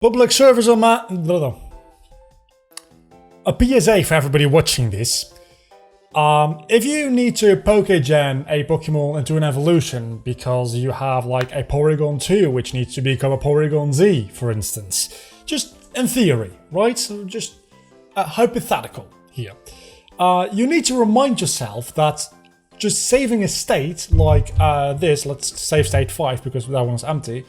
Public service on my... A PSA for everybody watching this. If you need to Pokégen a Pokemon into an evolution because you have like a Porygon 2 which needs to become a Porygon Z, for instance. Just in theory, right? So just hypothetical here. You need to remind yourself that just saving a state like this, let's save state 5 because that one's empty,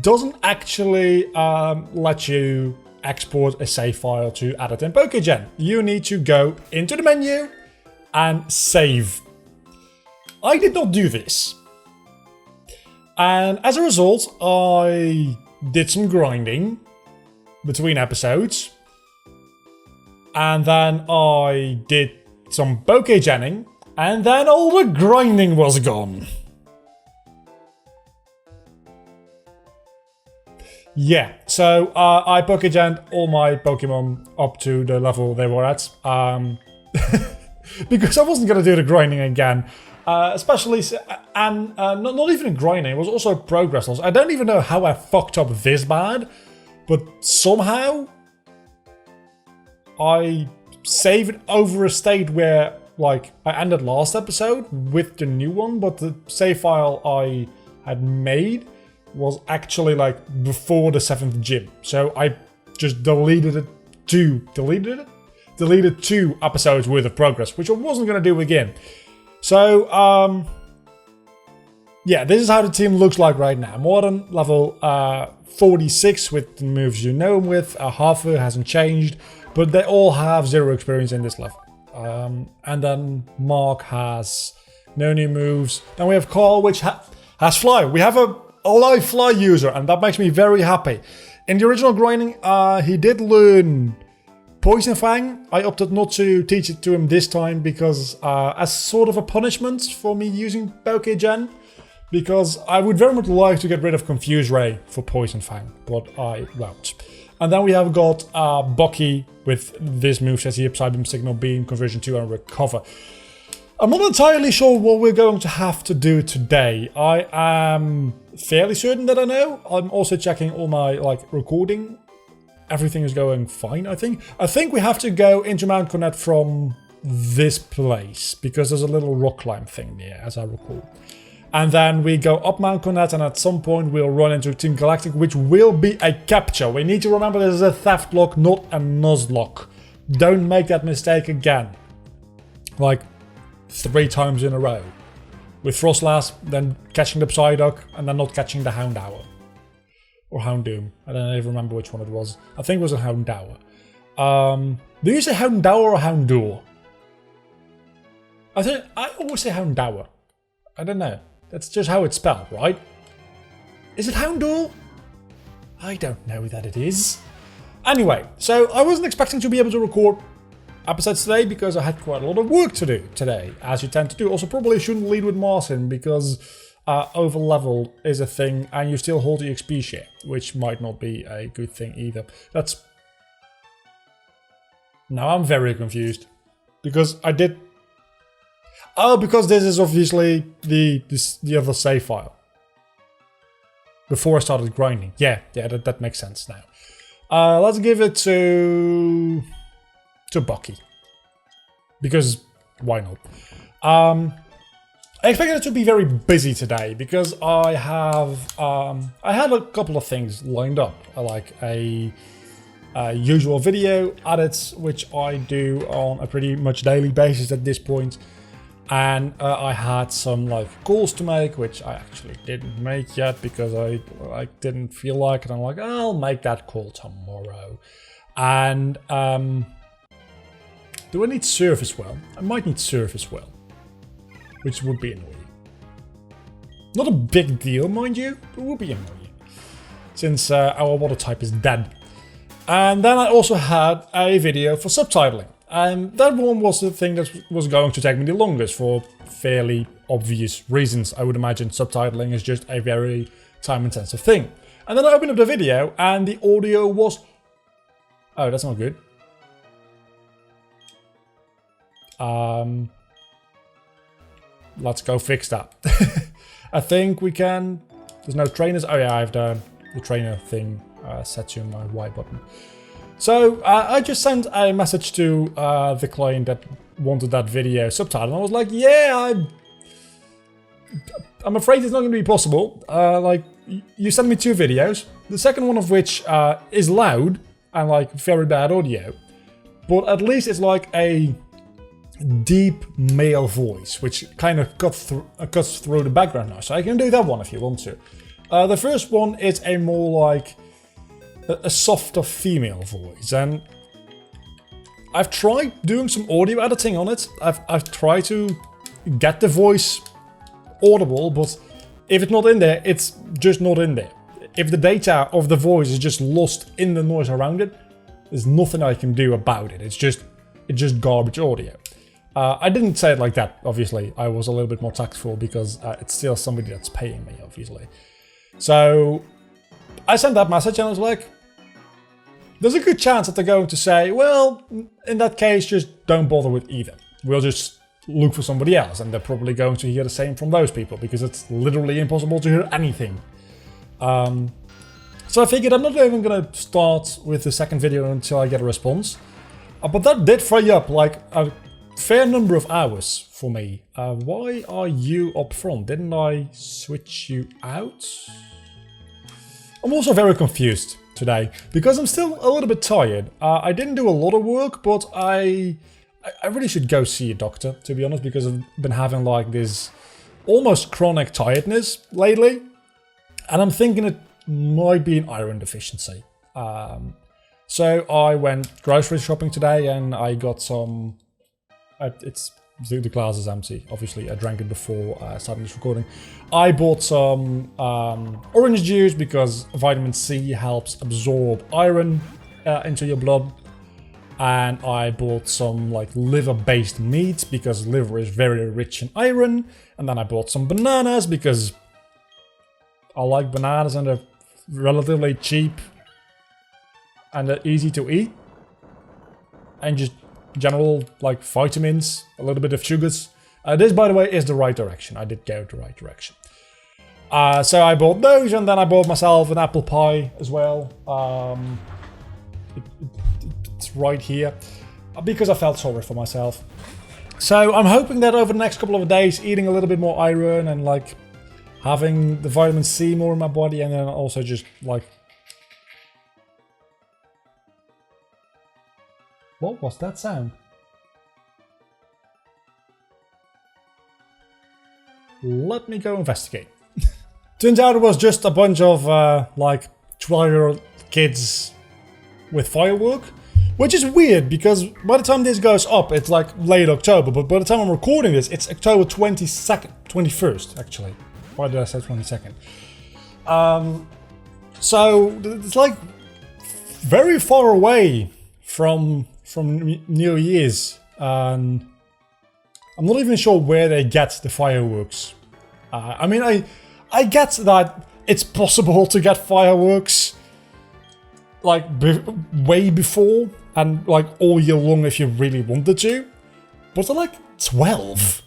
doesn't actually let you export a save file to add it in Pokégen. You need to go into the menu and save. I did not do this. And as a result, I did some grinding between episodes. And then I did some Pokégening. And then all the grinding was gone. Yeah, so I Pokégened all my Pokemon up to the level they were at. Because I wasn't going to do the grinding again. Especially, and not even grinding, it was also progress loss. I don't even know how I fucked up this bad. But somehow, I saved over a state where, like, I ended last episode with the new one. But the save file I had made was actually like before the 7th gym. So I just deleted 2 episodes worth of progress, which I wasn't going to do again. So, yeah, this is how the team looks like right now. Modern, level 46 with the moves you know him with. Hafu hasn't changed, but they all have 0 experience in this level. And then Mark has no new moves. Then we have Carl, which has Fly. We have a live Fly user, and that makes me very happy. In the original grinding, he did learn Poison Fang. I opted not to teach it to him this time because as sort of a punishment for me using Pokégen, because I would very much like to get rid of Confuse Ray for Poison Fang, but I won't. And then we have got Bucky with this moveset here, Psybeam, Signal Beam, Conversion 2 and Recover. I'm not entirely sure what we're going to have to do today. I am fairly certain that I know. I'm also checking all my recording. Everything is going fine, I think. I think we have to go into Mount Connect from this place because there's a little rock climb thing there, as I recall. And then we go up Mount Connect, and at some point we'll run into Team Galactic, which will be a capture. We need to remember this is a Theftlocke, not a nuzlocke. Don't make that mistake again. Like 3 times in a row. With Frostlass, then catching the Psyduck, and then not catching the Houndour. Or Houndoom. I don't even remember which one it was. I think it was a Houndour. Do you say Houndour or Houndour? I always say Houndour. I don't know. That's just how it's spelled, right? Is it Houndour? I don't know that it is. Anyway, so I wasn't expecting to be able to record episodes today because I had quite a lot of work to do today, as you tend to do. Also, probably shouldn't lead with Martin because over level is a thing and you still hold the XP share, which might not be a good thing either. That's... Now I'm very confused because I did... Oh, because this is obviously the other save file. Before I started grinding. Yeah, that makes sense now. Let's give it to Bucky. Because why not? I expected it to be very busy today because I had a couple of things lined up. Like a usual video edits, which I do on a pretty much daily basis at this point. And I had some calls to make, which I actually didn't make yet because I didn't feel like it. I'm like, I'll make that call tomorrow. And do I need Surface Well? I might need Surface Well, which would be annoying. Not a big deal, mind you, but it would be annoying since our water type is dead. And then I also had a video for subtitling. And that one was the thing that was going to take me the longest for fairly obvious reasons. I would imagine subtitling is just a very time-intensive thing. And then I opened up the video and the audio was... Oh, that's not good. Let's go fix that. I think we can... There's no trainers. Oh yeah, I have the trainer thing set to my Y button. So I just sent a message to the client that wanted that video subtitled, and I was like, yeah, I'm afraid it's not going to be possible. Like, you sent me 2 videos, the second one of which is loud and like very bad audio, but at least it's like a deep male voice, which kind of cuts through the background noise. So I can do that one if you want to. The first one is a more like a softer female voice, and I've tried doing some audio editing on it. I've tried to get the voice audible, but if it's not in there, it's just not in there. If the data of the voice is just lost in the noise around it, there's nothing I can do about it. It's just garbage audio. I didn't say it like that, obviously. I was a little bit more tactful because it's still somebody that's paying me, obviously. So I sent that message and I was like, there's a good chance that they're going to say, well, in that case, just don't bother with either. We'll just look for somebody else. And they're probably going to hear the same from those people because it's literally impossible to hear anything. So I figured I'm not even going to start with the second video until I get a response. But that did free up like a fair number of hours for me. Why are you up front? Didn't I switch you out? I'm also very confused today because I'm still a little bit tired. I didn't do a lot of work, but I really should go see a doctor, to be honest, because I've been having like this almost chronic tiredness lately. And I'm thinking it might be an iron deficiency. So I went grocery shopping today and I got some... the glass is empty, obviously. I drank it before starting this recording. I bought some orange juice because vitamin C helps absorb iron into your blood. And I bought some like liver-based meat because liver is very rich in iron. And then I bought some bananas because I like bananas and they're relatively cheap and they're easy to eat. And just general like vitamins, a little bit of sugars. This, by the way, is the right direction. I did go the right direction. So I bought those, and then I bought myself an apple pie as well. It's right here because I felt sorry for myself. So I'm hoping that over the next couple of days, eating a little bit more iron and like having the vitamin C more in my body, and then also just like... What was that sound? Let me go investigate. Turns out it was just a bunch of like 12-year-old kids with firework, which is weird because by the time this goes up, it's like late October, but by the time I'm recording this, it's October 21st actually. Why did I say 22nd? So it's like very far away from New Year's, and I'm not even sure where they get the fireworks. I mean, I get that it's possible to get fireworks like way before and like all year long if you really wanted to, but they're like 12.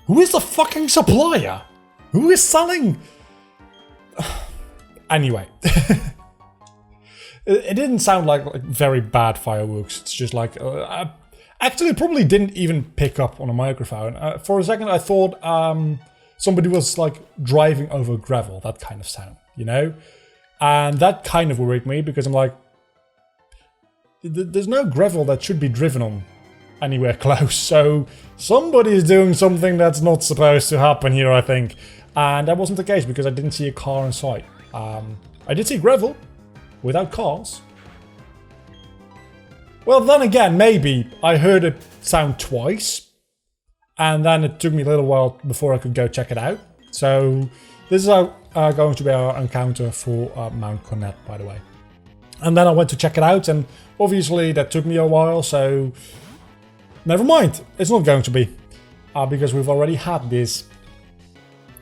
Who is the fucking supplier? Who is selling? Anyway. It didn't sound like very bad fireworks. It's just like... actually, probably didn't even pick up on a microphone. For a second, I thought somebody was like driving over gravel. That kind of sound, you know? And that kind of worried me because I'm like... There's no gravel that should be driven on anywhere close. So somebody is doing something that's not supposed to happen here, I think. And that wasn't the case because I didn't see a car in sight. I did see gravel. Without cars? Well, then again, maybe I heard it sound twice, and then it took me a little while before I could go check it out. So this is going to be our encounter for Mount Cornet, by the way. And then I went to check it out, and obviously that took me a while, so never mind. It's not going to be, because we've already had this.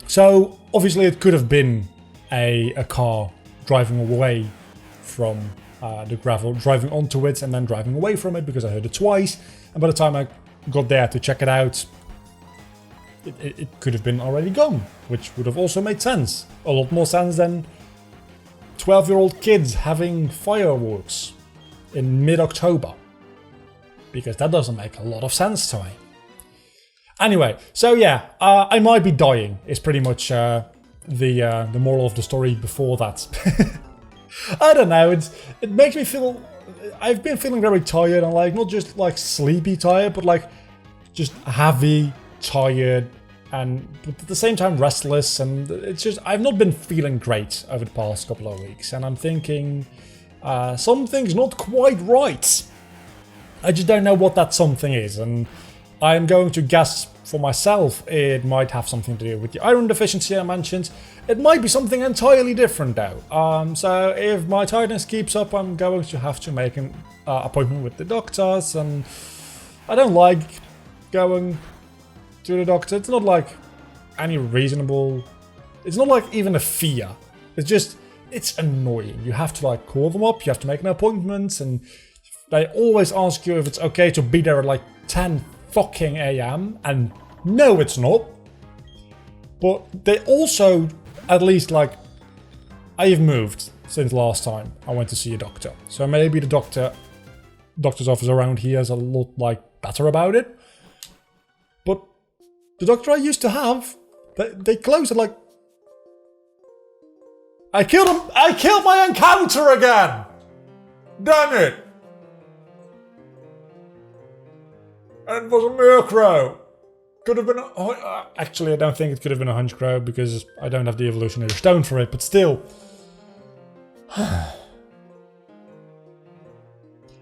So obviously it could have been a car driving away from the gravel, driving onto it and then driving away from it because I heard it twice. And by the time I got there to check it out, it could have been already gone, which would have also made sense. A lot more sense than 12-year-old kids having fireworks in mid-October? Because that doesn't make a lot of sense to me. Anyway, so yeah, I might be dying is pretty much the moral of the story before that. I don't know, it makes me feel... I've been feeling very tired, and like not just like sleepy tired, but like just heavy, tired, and at the same time restless, and it's just I've not been feeling great over the past couple of weeks, and I'm thinking something's not quite right. I just don't know what that something is, and I'm going to guess for myself it might have something to do with the iron deficiency I mentioned. It might be something entirely different though. So if my tiredness keeps up, I'm going to have to make an appointment with the doctors, and I don't like going to the doctor. It's not like any reasonable... It's not like even a fear. It's just... It's annoying. You have to like call them up, you have to make an appointment, and they always ask you if it's okay to be there at like 10 fucking AM, and no it's not. But they also, at least like, I've moved since last time I went to see a doctor. So maybe the doctor's office around here is a lot like better about it. But the doctor I used to have, they closed at like... I killed him! I killed my encounter again! Damn it! And it was a Murkrow. Could have been actually, I don't think it could have been a Hunchcrow because I don't have the evolutionary stone for it, but still.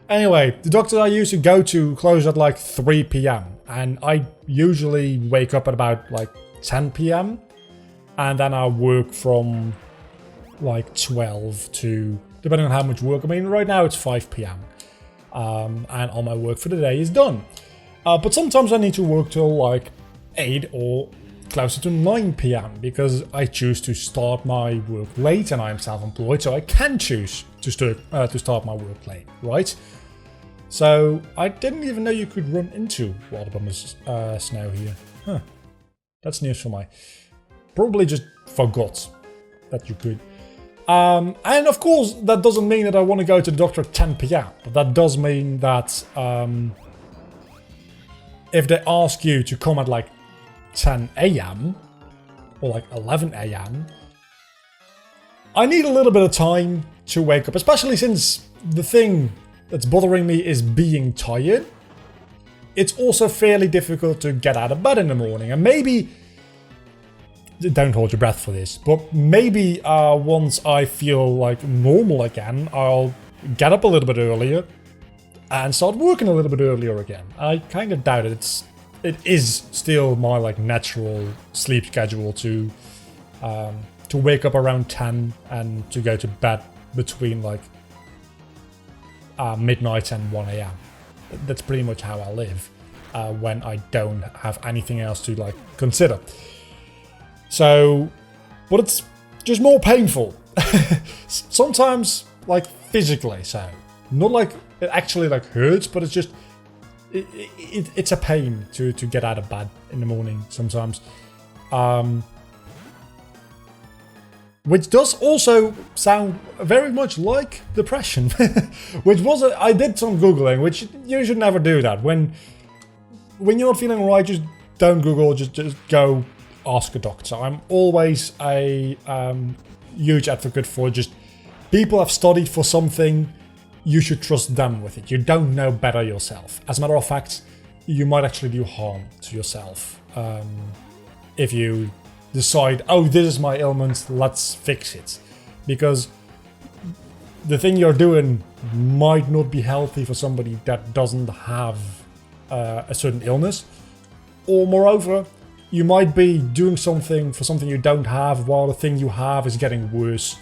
Anyway, the doctor I used to go to closed at like 3 PM, and I usually wake up at about like 10 PM, and then I work from like 12 to, depending on how much work. I mean, right now it's 5 PM, and all my work for the day is done. But sometimes I need to work till like 8 or closer to 9 PM because I choose to start my work late, and I am self-employed, so I can choose to start my work late, right? So I didn't even know you could run into water bummers snow here. Huh. That's news for me. Probably just forgot that you could. And of course, that doesn't mean that I want to go to the doctor at 10 PM, but that does mean that if they ask you to come at like 10 AM or like 11 AM, I need a little bit of time to wake up, especially since the thing that's bothering me is being tired. It's also fairly difficult to get out of bed in the morning, and maybe, don't hold your breath for this, but maybe once I feel like normal again, I'll get up a little bit earlier and start working a little bit earlier again. I kind of doubt it. It is still my like natural sleep schedule to wake up around 10 and to go to bed between like midnight and 1 AM. That's pretty much how I live when I don't have anything else to like consider. So, but it's just more painful. Sometimes like physically, so not like it actually like hurts, but it's just it's a pain to get out of bed in the morning sometimes, which does also sound very much like depression. Which was I did some googling, which you should never do that when you're not feeling right. Just don't Google, just go ask a doctor. I'm always a huge advocate for just people have studied for something. You should trust them with it. You don't know better yourself. As a matter of fact, you might actually do harm to yourself if you decide, oh, this is my ailment, let's fix it. Because the thing you're doing might not be healthy for somebody that doesn't have a certain illness. Or moreover, you might be doing something for something you don't have while the thing you have is getting worse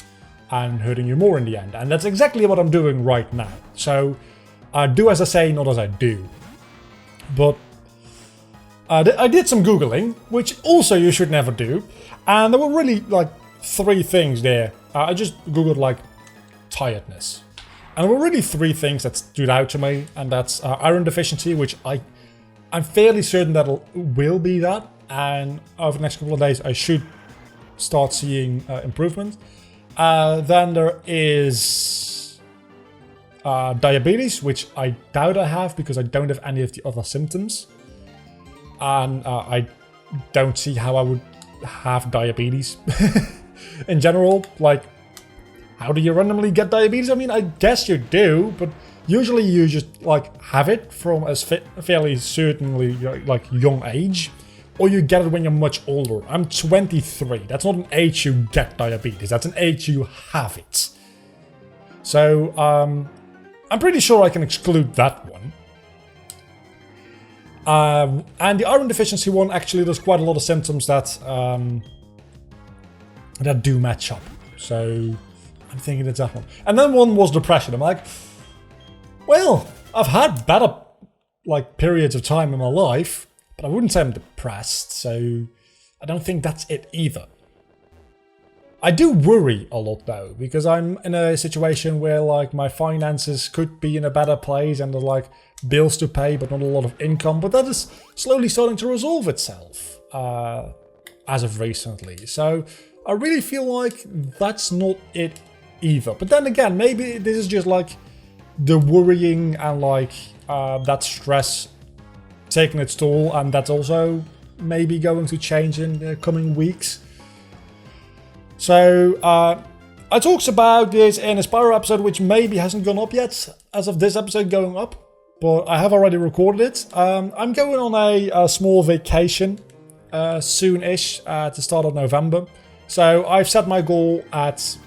and hurting you more in the end. And that's exactly what I'm doing right now. So do as I say, not as I do. But I did some Googling, which also you should never do. And there were really like 3 things there. I just Googled like tiredness. And there were really 3 things that stood out to me. And that's iron deficiency, which I'm fairly certain that will be that. And over the next couple of days, I should start seeing improvement. Then there is diabetes, which I doubt I have because I don't have any of the other symptoms. And I don't see how I would have diabetes in general. Like, how do you randomly get diabetes? I mean, I guess you do, but usually you just like have it from a fairly certainly like young age, or you get it when you're much older. I'm 23. That's not an age you get diabetes. That's an age you have it. So I'm pretty sure I can exclude that one. And the iron deficiency one, actually, there's quite a lot of symptoms that that do match up. So I'm thinking it's that one. And then one was depression. I'm like, well, I've had better like periods of time in my life, but I wouldn't say I'm depressed. So I don't think that's it either. I do worry a lot though, because I'm in a situation where like my finances could be in a better place and there's like bills to pay but not a lot of income, but that is slowly starting to resolve itself as of recently. So I really feel like that's not it either. But then again, maybe this is just like the worrying and like that stress taking its toll, and that's also maybe going to change in the coming weeks. So, I talked about this in a Spyro episode, which maybe hasn't gone up yet as of this episode going up, but I have already recorded it. I'm going on a small vacation soon-ish at the start of November. So I've set my goal at...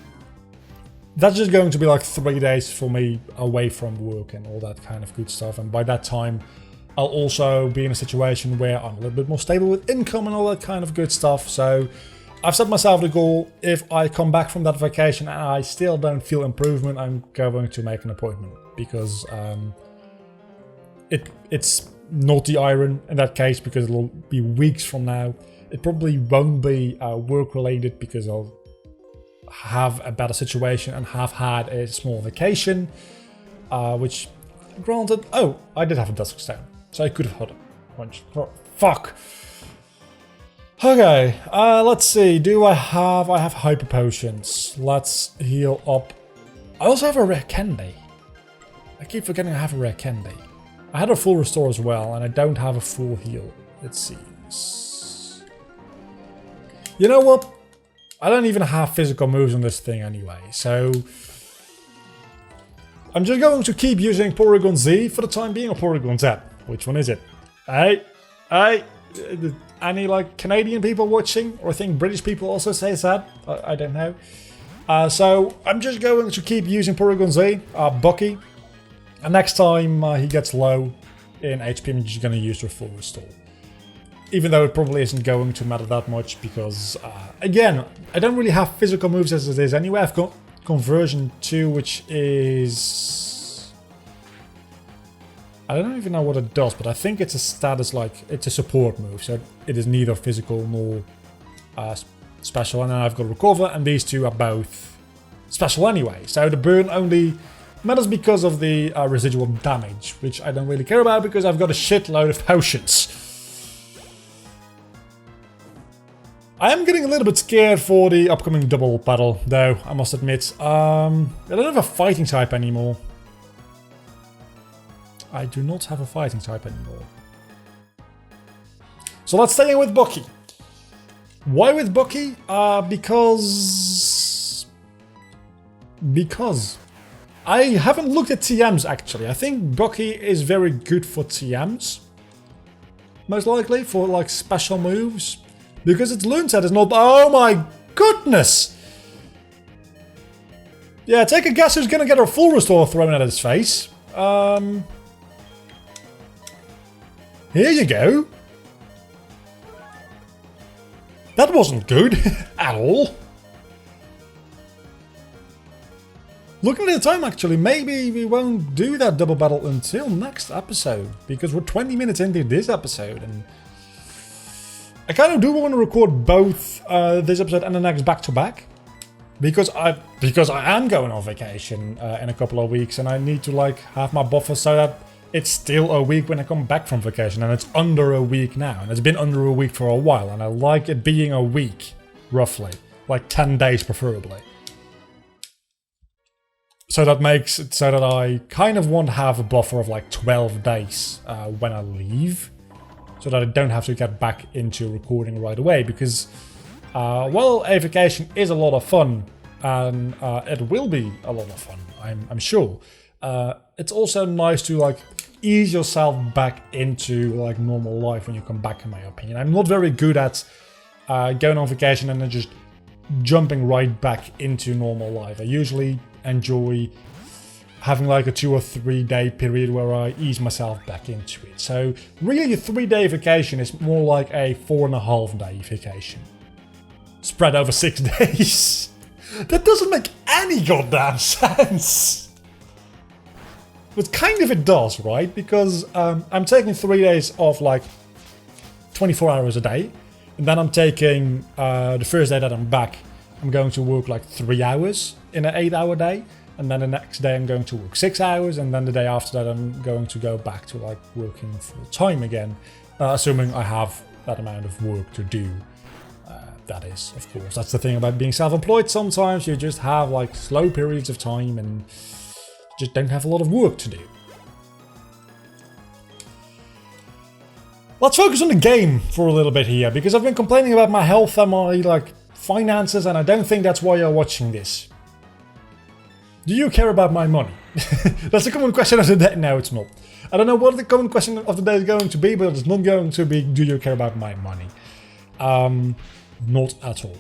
That's just going to be like 3 days for me away from work and all that kind of good stuff. And by that time, I'll also be in a situation where I'm a little bit more stable with income and all that kind of good stuff. So I've set myself the goal, if I come back from that vacation and I still don't feel improvement, I'm going to make an appointment. Because it's not the iron in that case, because it'll be weeks from now. It probably won't be work related, because I'll have a better situation and have had a small vacation. Which, granted, oh, I did have a dusk stone, so I could have had a bunch. Oh, fuck. Okay, let's see. I have hyper potions. Let's heal up. I also have a rare candy. I keep forgetting I have a rare candy. I had a full restore as well, and I don't have a full heal. Let's see. You know what? I don't even have physical moves on this thing anyway, so I'm just going to keep using Porygon Z for the time being, or Porygon Z. Which one is it? Hey, any like Canadian people watching, or I think British people also say that. I don't know. So I'm just going to keep using Porygon Z, Bucky, and next time he gets low in HP, I'm just going to use the full restore. Even though it probably isn't going to matter that much, because again, I don't really have physical moves as it is anyway. I've got Conversion 2, which is... I don't even know what it does, but I think it's a status, like, it's a support move, so it is neither physical nor special. And then I've got Recover, and these two are both special anyway. So the burn only matters because of the residual damage, which I don't really care about because I've got a shitload of potions. I am getting a little bit scared for the upcoming double battle, though, I must admit. I don't have a fighting type anymore. I do not have a fighting type anymore. So let's stay with Bucky. Why with Bucky? Because I haven't looked at TMs actually. I think Bucky is very good for TMs. Most likely for like special moves. Because its Loon set is not... Oh my goodness! Yeah, take a guess who's gonna get a full restore thrown at his face. Here you go. That wasn't good at all. Looking at the time, actually, maybe we won't do that double battle until next episode, because we're 20 minutes into this episode, and I kind of do want to record both this episode and the next back-to-back, because I am going on vacation in a couple of weeks, and I need to like have my buffer so that it's still a week when I come back from vacation, and it's under a week now, and it's been under a week for a while, and I like it being a week, roughly, like 10 days preferably. So that makes it so that I kind of want to have a buffer of like 12 days when I leave, so that I don't have to get back into recording right away, because while a vacation is a lot of fun, and it will be a lot of fun, I'm sure, it's also nice to like ease yourself back into like normal life when you come back, in my opinion. I'm not very good at going on vacation and then just jumping right back into normal life. I usually enjoy having like a 2 or 3 day period where I ease myself back into it. So really a 3-day vacation is more like a 4.5 day vacation spread over 6 days. That doesn't make any goddamn sense. But kind of it does, right? Because I'm taking 3 days off like 24 hours a day, and then I'm taking the first day that I'm back, I'm going to work like 3 hours in an 8-hour day, and then the next day I'm going to work 6 hours, and then the day after that I'm going to go back to like working full time again, assuming I have that amount of work to do. That is, of course, that's the thing about being self-employed. Sometimes you just have like slow periods of time and just don't have a lot of work to do. Let's focus on the game for a little bit here, because I've been complaining about my health and my like finances, and I don't think that's why you're watching this. Do you care about my money? That's the common question of the day. No, it's not. I don't know what the common question of the day is going to be, but it's not going to be, do you care about my money? Not at all.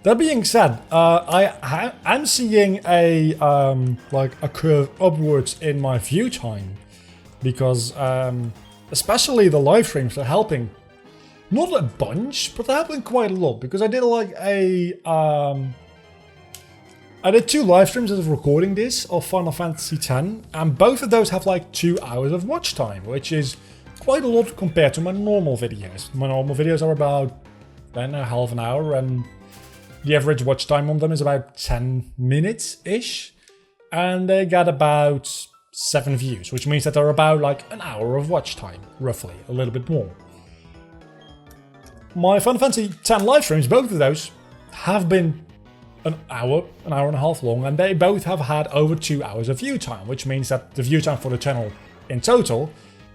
That being said, I'm seeing a like a curve upwards in my view time, because especially the live streams are helping. Not a bunch, but they're helping quite a lot, because I did like I did 2 live streams of recording this of Final Fantasy X, and both of those have like 2 hours of watch time, which is quite a lot compared to my normal videos. My normal videos are about, I don't know, half an hour, and the average watch time on them is about 10 minutes-ish, and they got about 7 views, which means that they're about like an hour of watch time, roughly, a little bit more. My Final Fantasy X live streams, both of those, have been an hour and a half long, and they both have had over 2 hours of view time, which means that the view time for the channel in total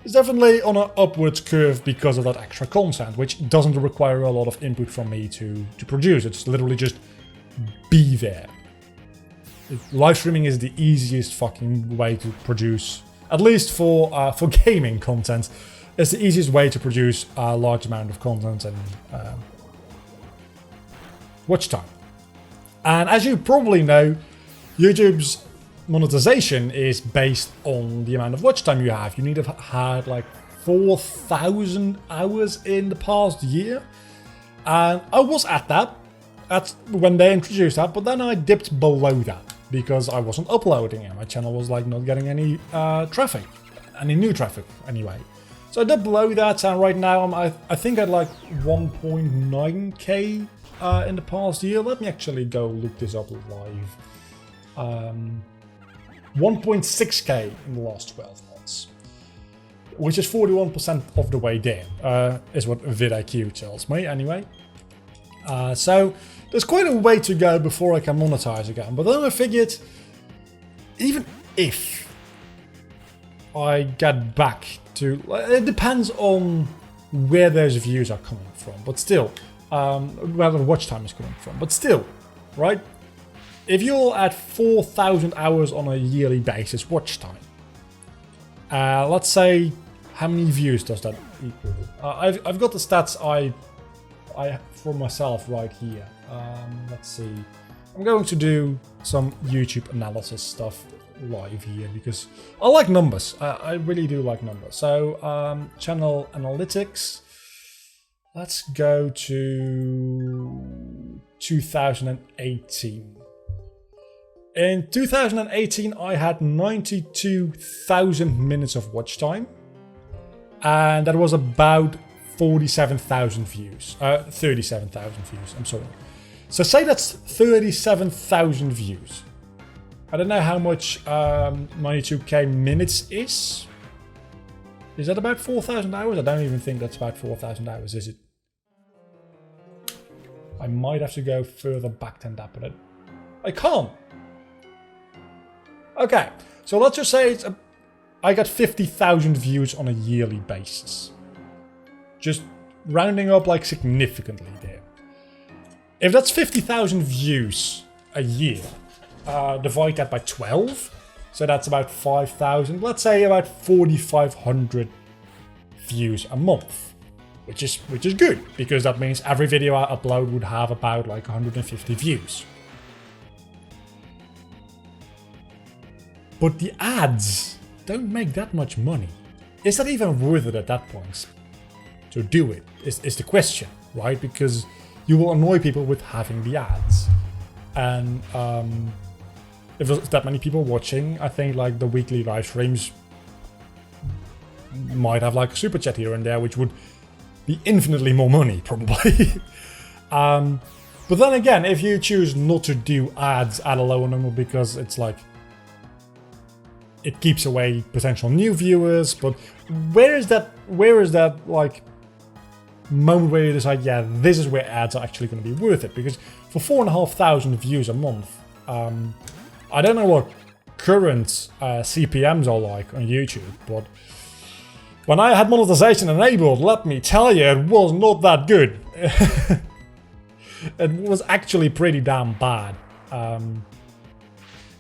is definitely on an upwards curve because of that extra content, which doesn't require a lot of input from me to produce. It's literally just be there. Live streaming is the easiest fucking way to produce, at least for gaming content, it's the easiest way to produce a large amount of content and watch time. And as you probably know, YouTube's monetization is based on the amount of watch time you have. You need to have had like 4,000 hours in the past year. And I was at that when they introduced that, but then I dipped below that because I wasn't uploading and my channel was like not getting any traffic, any new traffic anyway. So I dipped below that, and right now I think I'd like 1.9k in the past year. Let me actually go look this up live. 1.6k in the last 12 months, which is 41% of the way there, is what vidIQ tells me anyway. So there's quite a way to go before I can monetize again, but then I figured, even if I get back to, it depends on where those views are coming from, but still, where the watch time is coming from, but still, right? If you're at 4,000 hours on a yearly basis watch time, let's say, how many views does that equal? I've got the stats I for myself right here. Let's see. I'm going to do some YouTube analysis stuff live here because I like numbers. I really do like numbers. So channel analytics. Let's go to 2018. In 2018, I had 92,000 minutes of watch time, and that was about 47,000 views. 37,000 views, I'm sorry. So say that's 37,000 views. I don't know how much 92k minutes is. Is that about 4,000 hours? I don't even think that's about 4,000 hours, is it? I might have to go further back than that, but I can't. Okay, so let's just say I got 50,000 views on a yearly basis. Just rounding up like significantly there. If that's 50,000 views a year, divide that by 12. So that's about 5,000. Let's say about 4,500 views a month, which is good, because that means every video I upload would have about like 150 views. But the ads don't make that much money. Is that even worth it at that point? To do it is the question, right? Because you will annoy people with having the ads. And if there's that many people watching, I think like the weekly live streams might have like a super chat here and there, which would be infinitely more money, probably. But then again, if you choose not to do ads at a lower number because it's like, it keeps away potential new viewers, but where is that like moment where you decide, yeah, this is where ads are actually going to be worth it? Because for 4,500 views a month, I don't know what current CPMs are like on YouTube, but when I had monetization enabled, let me tell you, it was not that good. It was actually pretty damn bad.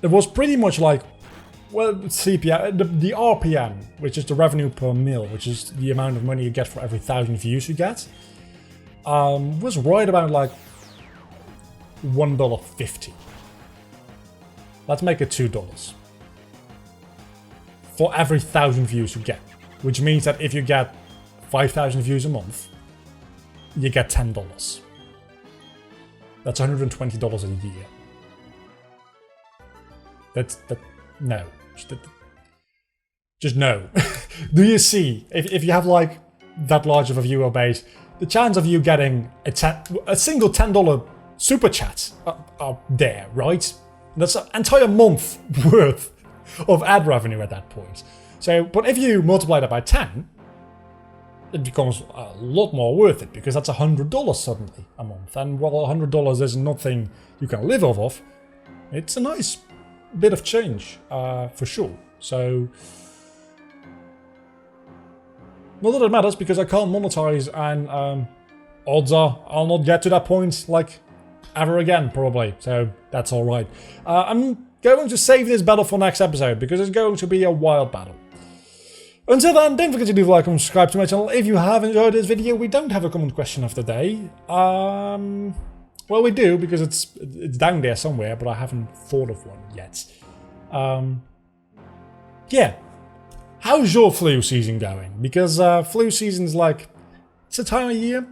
It was pretty much like, well, CPM, the RPM, which is the revenue per mil, which is the amount of money you get for every 1,000 views you get, was right about like $1.50. Let's make it $2 for every 1,000 views you get, which means that if you get 5,000 views a month, you get $10. That's $120 a year. No. Just no. Do you see? If you have like that large of a viewer base, the chance of you getting a single $10 super chat are there, right? That's an entire month worth of ad revenue at that point. So, but if you multiply that by 10, it becomes a lot more worth it, because that's $100 suddenly a month. And while $100 is nothing you can live off of, it's a nice bit of change, for sure. So, not that it matters, because I can't monetize, and odds are I'll not get to that point like ever again, probably. So that's all right. I'm going to save this battle for next episode, because it's going to be a wild battle. Until then, don't forget to leave a like and subscribe to my channel if you have enjoyed this video. We don't have a comment question of the day. Well, we do, because it's down there somewhere, but I haven't thought of one yet. Yeah. How's your flu season going? Because flu season's like, it's a time of year.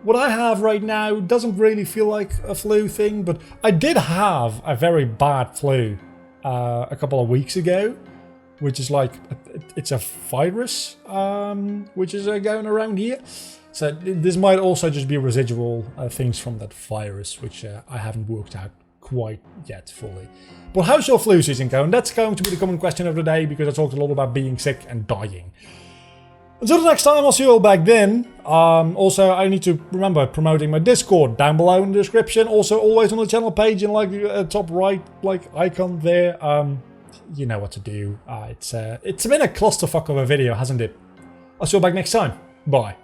What I have right now doesn't really feel like a flu thing, but I did have a very bad flu a couple of weeks ago, which is like, it's a virus, which is going around here. So this might also just be residual things from that virus, which I haven't worked out quite yet fully. But how's your flu season going? That's going to be the common question of the day, because I talked a lot about being sick and dying. Until the next time, I'll see you all back then. Also, I need to remember promoting my Discord down below in the description. Also, always on the channel page in like the top right like icon there. You know what to do. It's been a clusterfuck of a video, hasn't it? I'll see you all back next time. Bye.